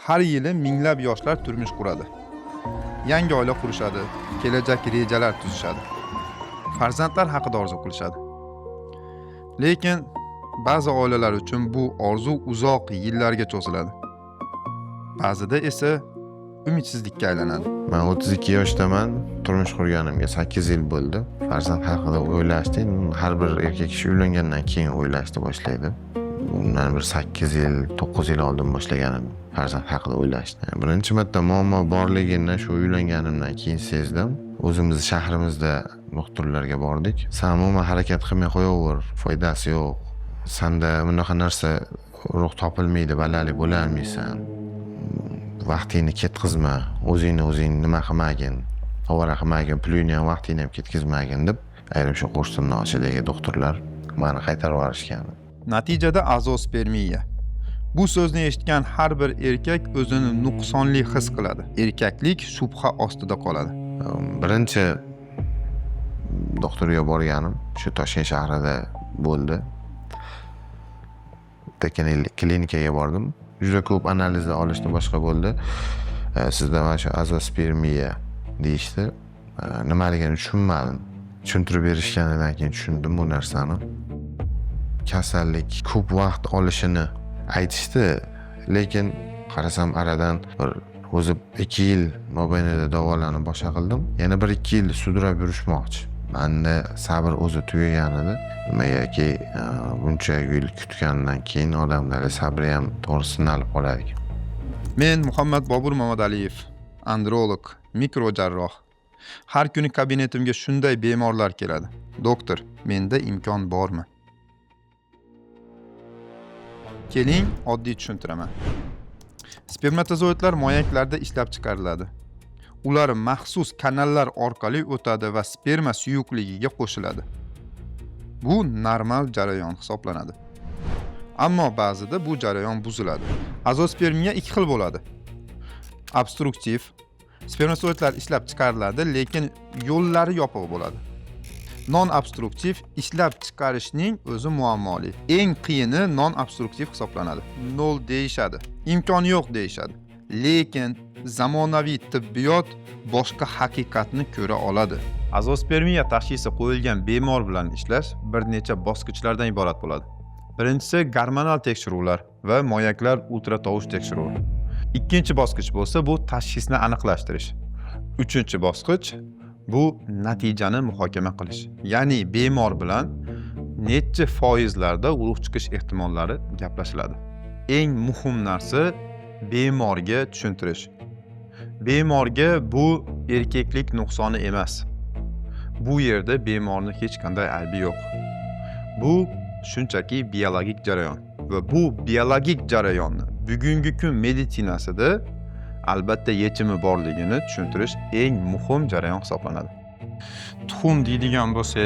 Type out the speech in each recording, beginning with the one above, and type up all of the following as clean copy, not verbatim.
Har yili minglab yoshlar turmush quradi. Yangi oila qurishadi, kelajak rejalar tuzishadi. Farzandlar haqida orzu qilishadi. Lekin ba'zi oilalar uchun bu orzu uzoq yillarga cho'ziladi. Ba'zida esa umidsizlikka aylanadi. Men 32 yoshdaman, turmush qurganimga 8 yil bo'ldi. Farzand haqida o'ylashni har bir erkak kishi uylangandan keyin o'ylashni boshlaydi. Bundan bir 8 yil, 9 yil oldin boshlaganim farzand haqida o'ylashni. Birinchi marta muammo borligini shu uylanganimdan keyin sezdim. O'zimiz shahrimizda doktorlarga bordik. Sen umuman harakat qilmay qo'yaver, foydasi yo'q. Senda bunaqa narsa urug' topilmaydi, balali bo'la olmaysan. Vaqtingni ketkizma, o'zing nima qilmagin, ovora qilmagin, pulingni ham vaqtingni ham ketkizmagin deb ayrim shu qo'shtimni ochidagi doktorlar meni qaytarib yuborishgan. Natijada azospermiya. Bu so'zni eshitgan har bir erkak o'zini nuqsonli his qiladi. Erkaklik shubha ostida qoladi. Birinchi doktorga borganim shu Toshkent shahrida bo'ldi. Klinikaga bordim. Juda ko'p analizlar olishni boshqa bo'ldi. Sizda mana shu azospermiya deyishdi. Nimaligini tushunmadim. Tushuntirib berishganidan keyin tushundim bu narsani. Kasallik ko'p vaqt olishini aytishdi, lekin qarasam aradan bir o'zi 2 yil mobaynida davolanib boshqa qildim. Yana 1-2 yil sudrab yurishmoqchi. Menda sabr o'zi tugagan edi. Nimagaki buncha yil kutgandan keyin odamlar sabri ham to'g'ri sinalib qoladi. Men Muhammad Bobur Mamadaliyev, androlog, mikrojarroh. Har kuni kabinetimga shunday bemorlar keladi. Doktor, menda imkon bormi? Keling, oddiy tushuntiraman. Spermatozoidlar moyaklarda ishlab chiqariladi. Ular maxsus kanallar orqali o'tadi va sperma suyuqligiga qo'shiladi. Bu normal jarayon hisoblanadi. Ammo ba'zida bu jarayon buziladi. Azospermiya 2 xil bo'ladi. Obstruktiv. Spermatozoidlar ishlab chiqariladi, lekin yo'llari yopiq bo'ladi. Non-obstruktiv ishlab chiqarishning o'zi muammoli. Eng qiyini non-obstruktiv hisoblanadi. 0 deyishadi. Imkoni yo'q deyishadi. Lekin zamonaviy tibbiyot boshqa haqiqatni ko'ra oladi. Azospermiya tashxisi qo'yilgan bemor bilan ishlash bir necha bosqichlardan iborat bo'ladi. Birinchisi gormonal tekshiruvlar va moyaklar ultratovush tekshiruvi. Ikkinchi bosqich bo'lsa bu tashxisni aniqlashtirish. Uchinchi bosqich bu natijani muhokama qilish. Ya'ni bemor bilan necha foizlarda urug' chiqish ehtimollari gaplashiladi. Eng muhim narsa bemorga tushuntirish. Bemorga bu erkaklik nuqsoni emas. Bu yerda bemorning hech qanday aybi yo'q. Bu shunchaki biologik jarayon va bu biologik jarayonni bugungi kun meditsinasida albatta yechimi borligini tushuntirish eng muhim jarayon hisoblanadi. Tuxum deydigan bo'lsa,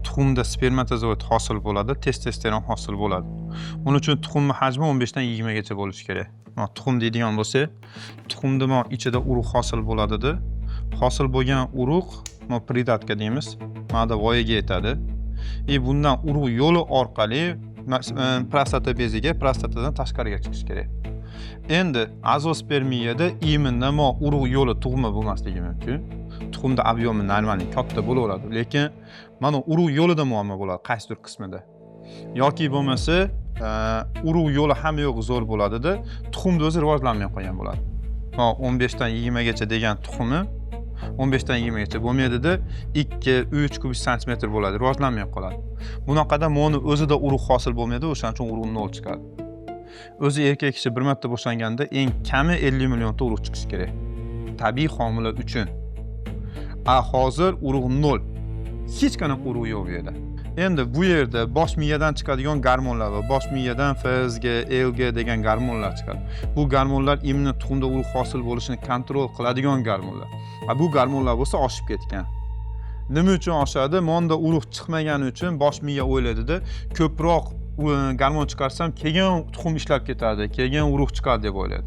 tuxumda spermatozoid hosil bo'ladi, testosteron hosil bo'ladi. Buning uchun tuxumning hajmi 15 dan 20 gacha bo'lishi kerak. Tuxum deydigan bo'lsa, tuxumda ichida urug' hosil bo'ladi-da. Hosil bo'lgan urug' pridatka deymiz, mana voyaga yetadi. Bundan urug' yo'li orqali prostata beziga, prostatadan tashqariga chiqish kerak. Endi azospermiyada imенно urug' yo'li tug'ma bo'lmasligi mumkin. Tuxumda obyomi normalniy katta bo'laveradi, lekin mana urug' yo'lida muammo bo'ladi qaysidir qismida. Yoki bo'lmasa, urug' yo'li ham yo'q zo'r bo'ladi-da, tuxumda o'zi rivojlanmay qolgan bo'ladi. 15 dan 20 gacha degan tuxumi 15 dan 20 gacha bo'lmaydi-da, 2-3 kubik santimetr bo'ladi, rivojlanmay qoladi. Bunaqada moni o'zida urug' hosil bo'lmaydi, o'shaning uchun urug' 0 chiqadi. O'zi erkak kishi bir marta boshlanganda eng kami 50 millionta urug' chiqishi kerak. Tabiiy homila uchun. Hozir urug' 0. Hech qanaqa urug' yo'q bu yerda. Endi bu yerda bosh miyadan chiqadigan gormonlar va bosh miyadan FSG, LG degan gormonlar chiqadi. Bu gormonlar immunitet tuxumda urug' hosil bo'lishini kontrol qiladigan gormonlar. Bu gormonlar bo'lsa oshib ketgan. Nima uchun oshadi? Monda urug' chiqmagani uchun bosh miya o'yladida, ko'proq gormon chiqarsam keyin tuxum ishlab ketadi, keyin urug' chiqadi deb o'yladi.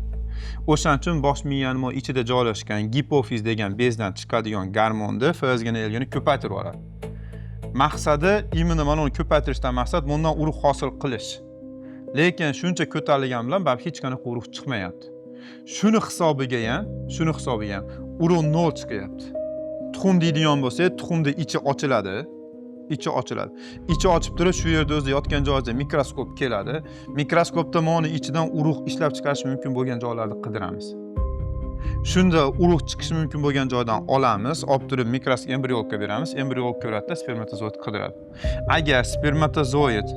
O'shaning uchun bosh miyaning ichida joylashgan gipofiz degan bezdan chiqadigan gormonni FSG ni LG ni ko'paytirib yuboradi. Maqsadi immunitet mana uni ko'paytirishdan maqsad bundan urug' hosil qilish. Lekin shuncha ko'tarilgani bilan hech qanaqa urug' chiqmayapti. Shuni hisobiga ham urug' 0 chiqyapti. Tuxum deydigan bo'lsa, tuxumda ichi ochiladi. Ichi ochib turib, shu yerda o'zi yotgan joyda mikroskop keladi. Mikroskopda mana ichidan urug' ishlab chiqarish mumkin bo'lgan joylarni qidiramiz. Shunda urug' chiqishi mumkin bo'lgan joydan olamiz, olib turib embriolga beramiz. Embriol ko'radi, spermatozoid qidiradi. Agar spermatozoid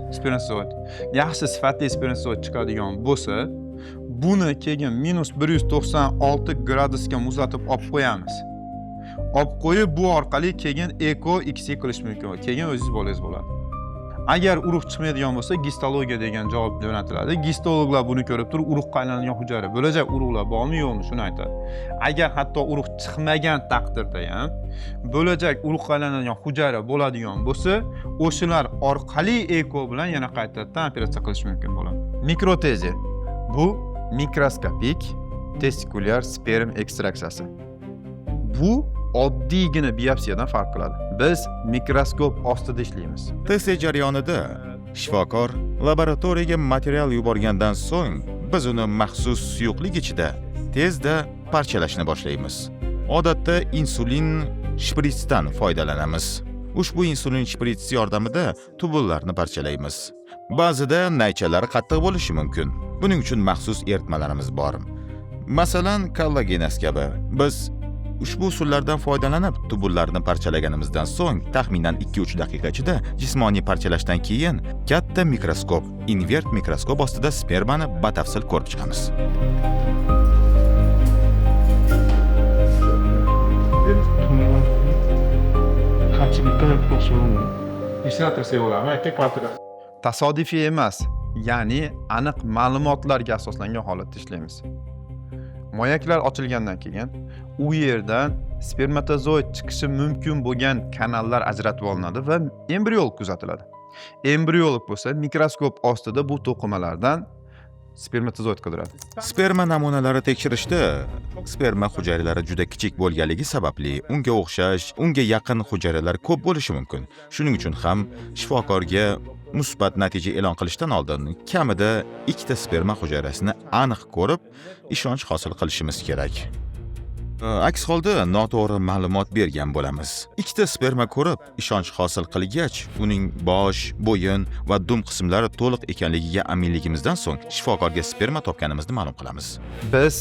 yaxshi sifatli spermatozoid chiqadigan bo'lsa, buni keyin -196 gradusga muzlatib olib qo'yamiz. Olib qo'yib, bu orqali keyin eko XY qilish mumkin. Keyin o'zingiz bolangiz bo'ladi. Agar urug' chiqmaydigan bo'lsa, gistologiya degan javob jo'natiladi. Gistologlar buni ko'rib turib, urug' qaylanadigan hujayra bo'lajak urug'lar bormi, yo'qmi, shuni aytadi. Agar hatto urug' chiqmagan taqdirda ham bo'lajak urug' qaylanadigan hujayra bo'ladigan bo'lsa, o'shalar orqali eko bilan yana qaytadan operatsiya qilish mumkin bo'ladi. Mikroteziya bu mikroskopik testikulyar sperm ekstraksiyasi. Bu oddiygina biopsiyadan farq qiladi. Biz mikroskop ostida ishlaymiz. Test jarayonida shifokor laboratoriyaga material yuborgandan so'ng biz uni maxsus suyuqlik ichida tezda parchalashni boshlaymiz. Odatda insulin shpritsdan foydalanamiz. Ushbu insulin shprits yordamida tubullarni parchalaymiz. Ba'zida naychalar qattiq bo'lishi mumkin. Buning uchun maxsus eritmalarimiz bor. Masalan, kollagenaz kabi. Biz ushbu usullardan foydalanib, tubullarni parchalaganimizdan so'ng, taxminan 2-3 daqiqa ichida jismoniy parchalashdan keyin katta mikroskop, invert mikroskop ostida spermani batafsil ko'rib chiqamiz. Tasodifiy emas, ya'ni aniq ma'lumotlarga asoslangan holatda ishlaymiz. Moyaklar ochilgandan keyin u yerdan spermatozoid chiqishi mumkin bo'lgan kanallar ajratib olinadi va embriolog kuzatiladi. Embriolog bo'lsa mikroskop ostida bu to'qimalardan spermatozoid qidiradi. Sperma namunalari tekshirishda sperma hujayralari juda kichik bo'lganligi sababli unga o'xshash, unga yaqin hujayralar ko'p bo'lishi mumkin. Shuning uchun ham shifokorga musbat natija e'lon qilishdan oldin kamida 2 ta sperma hujayrasini aniq ko'rib, ishonch hosil qilishimiz kerak. Aks holda noto'g'ri ma'lumot bergan bo'lamiz. 2 ta sperma ko'rib, ishonch hosil qilgach, uning bosh, bo'yin va dum qismlari to'liq ekanligiga aminligimizdan so'ng shifokorga sperma topganimizni ma'lum qilamiz. Biz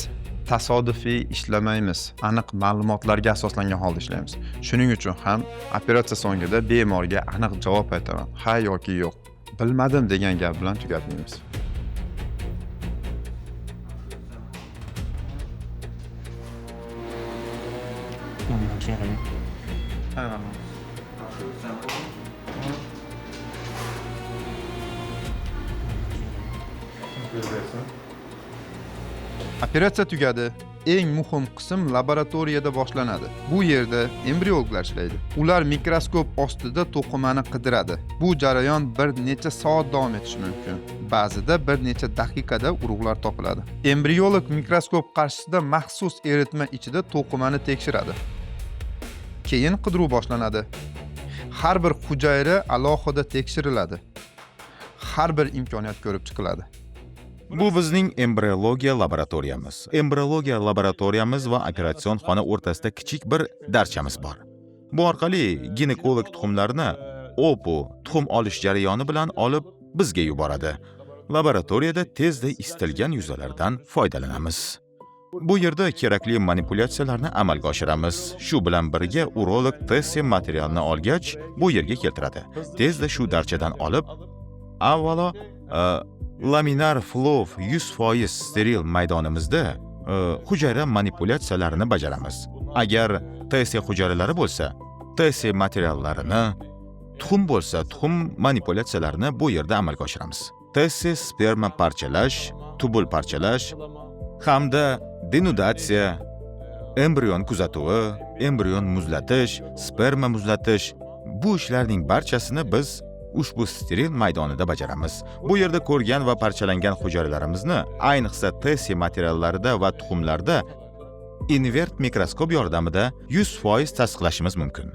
tasodifiy ishlamaymiz, aniq ma'lumotlarga asoslangan holda ishlaymiz. Shuning uchun ham operatsiya so'ngida bemorga aniq javob aytaman, ha yoki yo'q. Bilmadim degan gap bilan tugatmaymiz. Operatsiya tugadi. Eng muhim qism laboratoriyada boshlanadi. Bu yerda embriologlar ishlaydi. Ular mikroskop ostida to'qimani qidiradi. Bu jarayon bir necha soat davom etishi mumkin. Ba'zida bir necha daqiqada urug'lar topiladi. Embriolog mikroskop qarshisida maxsus eritma ichida to'qimani tekshiradi. Keyin qidiruv boshlanadi. Har bir hujayra alohida tekshiriladi. Har bir imkoniyat ko'rib chiqiladi. Bu bizning embriologiya laboratoriyamiz. Embriologiya laboratoriyamiz va operatsion xona o'rtasida kichik bir darchamiz bor. Bu orqali ginekolog tuxumlarni tuxum olish jarayoni bilan olib bizga yuboradi. Laboratoriyada tezda istalgan yuzalardan foydalanamiz. Bu yerda kerakli manipulyatsiyalarni amalga oshiramiz. Shu bilan birga urolog test materialni olgach, bu yerga keltiradi. Tezda shu darchadan olib, avvalo laminar flow 100% steril maydonimizda hujayra manipulyatsiyalarini bajaramiz. Agar TS hujayralari bo'lsa, TS materiallarini, tuxum bo'lsa, tuxum manipulyatsiyalarini bu yerda amalga oshiramiz. TS sperma parchalash, tubul parchalash hamda denudatsiya, embrion kuzatuvi, embrion muzlatish, sperma muzlatish, bu ishlarning barchasini biz ushbu steril maydonida bajaramiz. Bu yerda ko'rgan va parchalangan hujayralarimizni, ayniqsa TS materiallarida va tuxumlarda invert mikroskop yordamida 100% tasdiqlashimiz mumkin.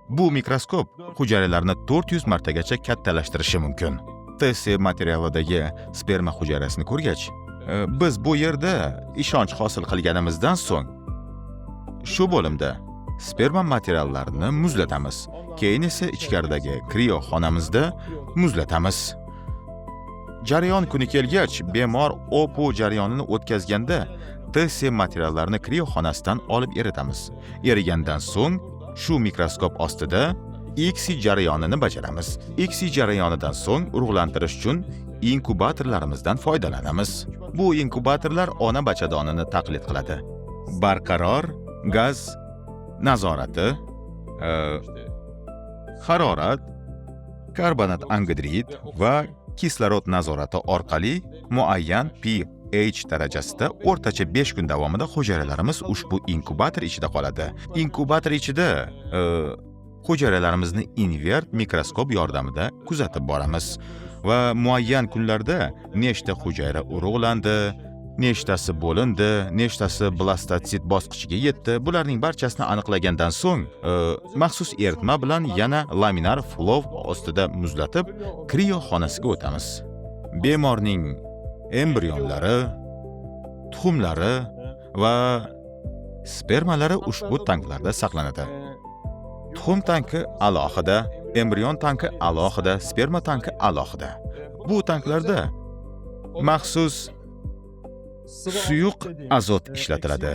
Bu mikroskop hujayralarni 400 martagacha kattalashtirishi mumkin. TS materialidagi sperma hujayrasini ko'rgach, Biz bu yerda ishonch hosil qilganimizdan so'ng shu bo'limda sperma materiallarini muzlatamiz. Keyin esa ichkaridagi krioxonamizda muzlatamiz. Jarayon kuni kelgach, bemor OPU jarayonini o'tkazganda TC materiallarini krioxonasidan olib eritamiz. Erigandan so'ng shu mikroskop ostida XC jarayonini bajaramiz. XC jarayonidan so'ng urug'lantirish uchun inkubatorlarimizdan foydalanamiz. Bu inkubatorlar ona bachadonini taqlid qiladi. Barqaror gaz nazorati, harorat, karbonat angidrid va kislorod nazorati orqali muayyan pH darajasida o'rtacha 5 kun davomida hujayralarimiz ushbu inkubator ichida qoladi. Inkubator ichida hujayralarimizni invert mikroskop yordamida kuzatib boramiz va muayyan kunlarda nechta hujayra urug'landi, nechtasi bo'lindi, nechtasi blastosit bosqichiga yetdi, bularning barchasini aniqlagandan so'ng maxsus eritma bilan yana laminar flow ostida muzlatib krioxonasiga o'tamiz. Bemorning embrionlari, tuxumlari va spermalari ushbu tanklarda saqlanadi. Tuxum tanki alohida, embrion tanki alohida, sperma tanki alohida. Bu tanklarda maxsus suyuq azot ishlatiladi.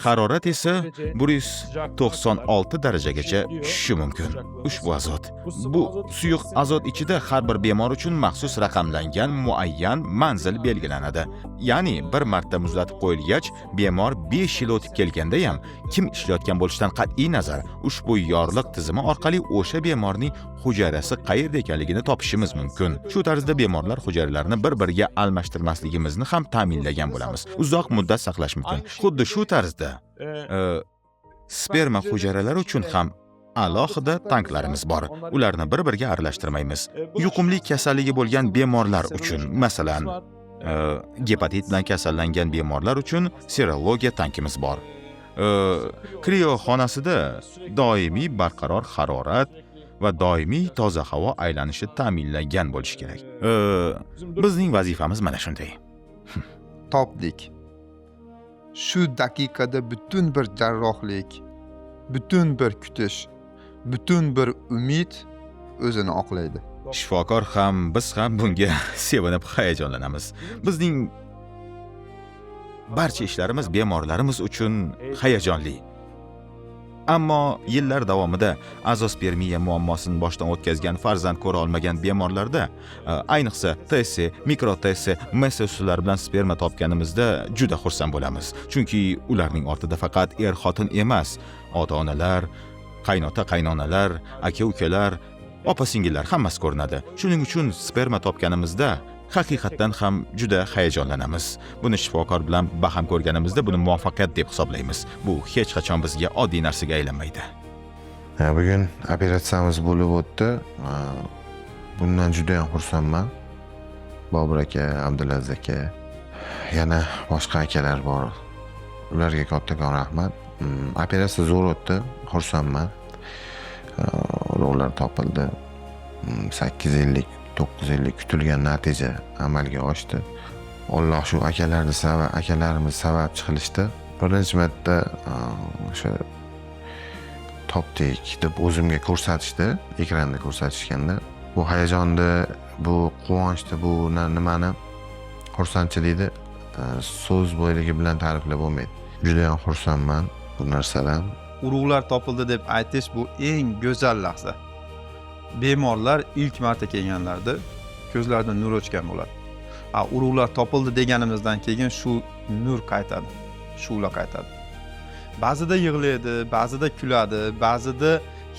Harorat esa 196 darajagacha tushishi mumkin. Ushbu azot. Bu suyuq azot ichida har bir bemor uchun maxsus raqamlangan muayyan manzil belgilanadi. Ya'ni bir marta muzlatib qo'yilgach, bemor 5 yil o'tib kelganda ham kim ishlayotgan bo'lishidan qat'iy nazar ushbu yorliq tizimi orqali o'sha bemorning hujayrasi qayerda ekanligini topishimiz mumkin. Shu tarzda bemorlar hujayralarini bir-biriga almashtirmasligimizni ham ta'minlagan bo'lamiz. Uzoq muddat saqlash mumkin. Xuddi shu tarzda sperma hujayralari uchun ham alohida tanklarimiz bor. Ularni bir-biriga aralashtirmaymiz. Yuqumli kasalligi bo'lgan bemorlar uchun, masalan, gepatit bilan kasallangan bemorlar uchun serologiya tankimiz bor. Krioxonasida doimiy barqaror harorat va doimiy toza havo aylanishi ta'minlangan bo'lishi kerak. Bizning vazifamiz mana shunday. Topdik. Shu daqiqada butun bir jarrohlik, butun bir kutish, butun bir umid o'zini oqlaydi. Shifokor ham, biz ham bunga sevinib hayajonlanamiz. Bizning barcha ishlarimiz bemorlarimiz uchun hayajonli. Ammo yillar davomida azospermiya muammosini boshdan o'tkazgan, farzand ko'ra olmagan bemorlarda, ayniqsa TS, mikro TS, MS usullari bilan sperma topganimizda juda xursand bo'lamiz. Chunki ularning ortida faqat er-xotin emas, ota-onalar, qaynota-qaynonalar, aka-ukalar, opa-singillar hammasi ko'rinadi. Shuning uchun sperma topganimizda haqiqatdan ham juda hayajonlanamiz. Buni shifokor bilan baham ko'rganimizda buni muvaffaqiyat deb hisoblaymiz. Bu hech qachon bizga oddiy narsaga aylanmaydi. Bugun operatsiyamiz bo'lib o'tdi. Bundan juda ham xursandman. Bobur aka, Abdulaziz aka, yana boshqa akalar bor. Ularga kattakon rahmat. Operatsiya zo'r o'tdi, xursandman. Urug'lar topildi. 8 yillik 9 yillik kutilgan natija amalga oshdi. Alloh shu akalarimiz sababchi qilishdi. Birinchi marta o'sha topdik deb o'zimga ko'rsatishdi, ekranda ko'rsatishganda. Bu hayajonni, bu quvonchni, bu nimani xursandchilikni so'z bo'yligi bilan ta'riflab bo'lmaydi. Juda ham xursandman bu narsadan. Urug'lar topildi deb aytish bu eng go'zal lahza. Bemorlar ilk marta kelganlarda ko'zlaridan nur o'chgan bo'ladi. Urug'lar topildi deganimizdan keyin shu nur qaytadi, shu'la qaytadi. Ba'zida yig'laydi, ba'zida kuladi, ba'zida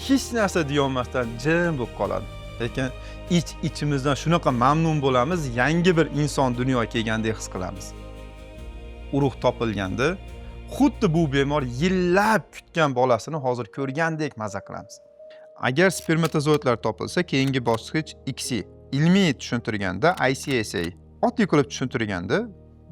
hech narsa deyolmasdan jim bo'lib qoladi. Lekin ichimizdan shunaqa mamnun bo'lamiz, yangi bir inson dunyoga kelgandek his qilamiz. Urug' topilganda xuddi bu bemor yillab kutgan bolasini hozir ko'rgandek maza qilamiz. Agar spermatozoidlar topilsa, keyingi bosqich XC. Ilmiy tushuntirganda ICSA. Oddiy qilib tushuntirganda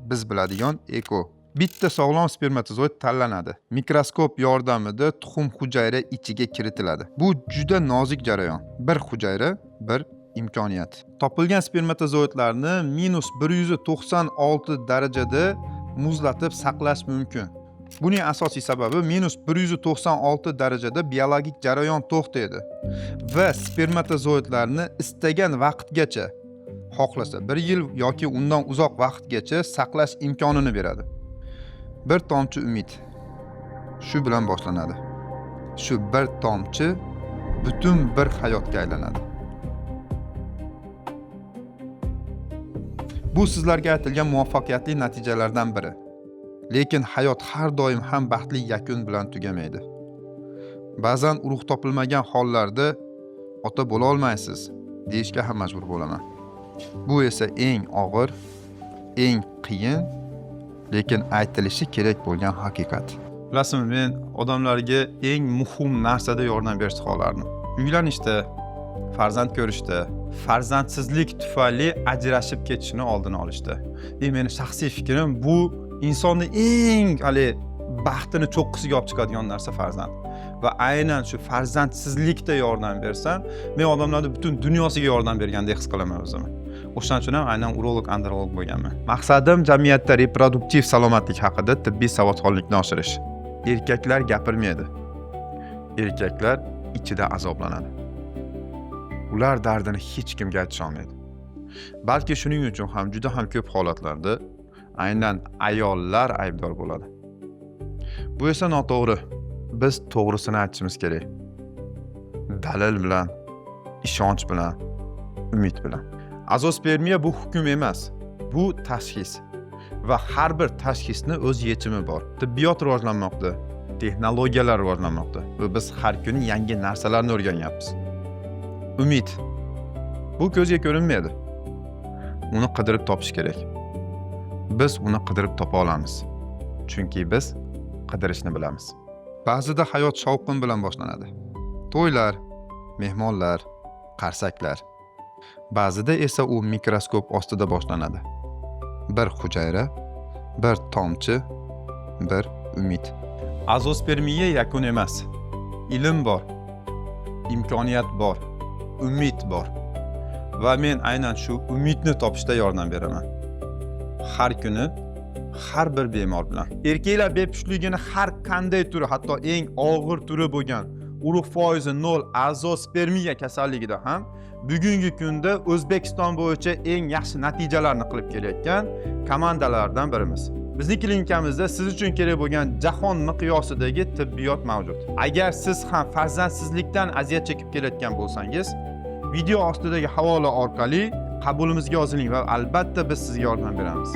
biz biladigan eko. Bitta sog'lom spermatozoid tanlanadi. Mikroskop yordamida tuxum hujayra ichiga kiritiladi. Bu juda nozik jarayon. Bir hujayra, bir imkoniyat. Topilgan spermatozoidlarni minus 196 darajada muzlatib saqlash mumkin. Buning asosiy sababi minus 196 darajada biologik jarayon to'xtaydi va spermatozoidlarni istagan vaqtgacha, xohlasa 1 yil yoki undan uzoq vaqtgacha saqlash imkonini beradi. Bir tomchi umid shu bilan boshlanadi. Shu bir tomchi butun bir hayotga aylanadi. Bu sizlarga aytilgan muvaffaqiyatli natijalardan biri. Lekin hayot har doim ham baxtli yakun bilan tugamaydi. Ba'zan urug' topilmagan hollarda ota bo'la olmaysiz deyishga ham majbur bo'laman. Bu esa eng og'ir, eng qiyin, lekin aytilishi kerak bo'lgan haqiqat. Bilasizmi, men odamlarga eng muhim narsada yordam berishni xohlardim. Uylanishda, farzand ko'rishda, farzandsizlik tufayli ajrashib ketishini oldini olishda. Meni shaxsiy fikrim, bu insonni eng baxtini cho'qqisiga olib chiqadigan narsa farzand. Va aynan shu farzandsizlikda yordam bersam, men odamlarni butun dunyosiga yordam bergandek his qilaman o'zimni. O'shaning uchun ham aynan urolog, androlog bo'lganman. Maqsadim jamiyatda reproduktiv salomatlik haqida tibbiy savodxonlikni oshirish. Erkaklar gapirmaydi. Erkaklar ichida azoblanadi. Ular dardini hech kimga aytisha olmaydi. Balki shuning uchun ham juda ham ko'p holatlarda aynan ayollar aybdor bo'ladi. Bu esa noto'g'ri. Biz to'g'risini aytishimiz kerak. Dalil bilan, ishonch bilan, umid bilan. Azospermiya bu hukm emas, bu tashxis. Va har bir tashxisni o'z yechimi bor. Tibbiyot rivojlanmoqda, texnologiyalar rivojlanmoqda va biz har kuni yangi narsalarni o'rganyapmiz. Umid. Bu ko'zga ko'rinmaydi. Uni qidirib topish kerak. Biz uni qidirib topa olamiz. Chunki biz qidirishni bilamiz. Ba'zida hayot shovqin bilan boshlanadi. To'ylar, mehmonlar, qarsaklar. Ba'zida esa u mikroskop ostida boshlanadi. Bir hujayra, bir tomchi, bir umid. Azospermiya yakun emas. Ilm bor, imkoniyat bor, umid bor. Va men aynan shu umidni topishda yordam beraman. Har kuni har bir bemor bilan. Erkaklar bepushtligini har qanday turi, hatto eng og'ir turi bo'lgan urug' foizi 0 azospermiya kasalligida ham bugungi kunda O'zbekiston bo'yicha eng yaxshi natijalarni qilib kelayotgan komandalardan birimiz. Bizning klinikamizda siz uchun kerak bo'lgan jahon miqyosidagi tibbiyot mavjud. Agar siz ham farzandsizlikdan aziyat chekib kelayotgan bo'lsangiz, video ostidagi havola orqali qabulimizga yoziling va albatta biz sizga yordam beramiz.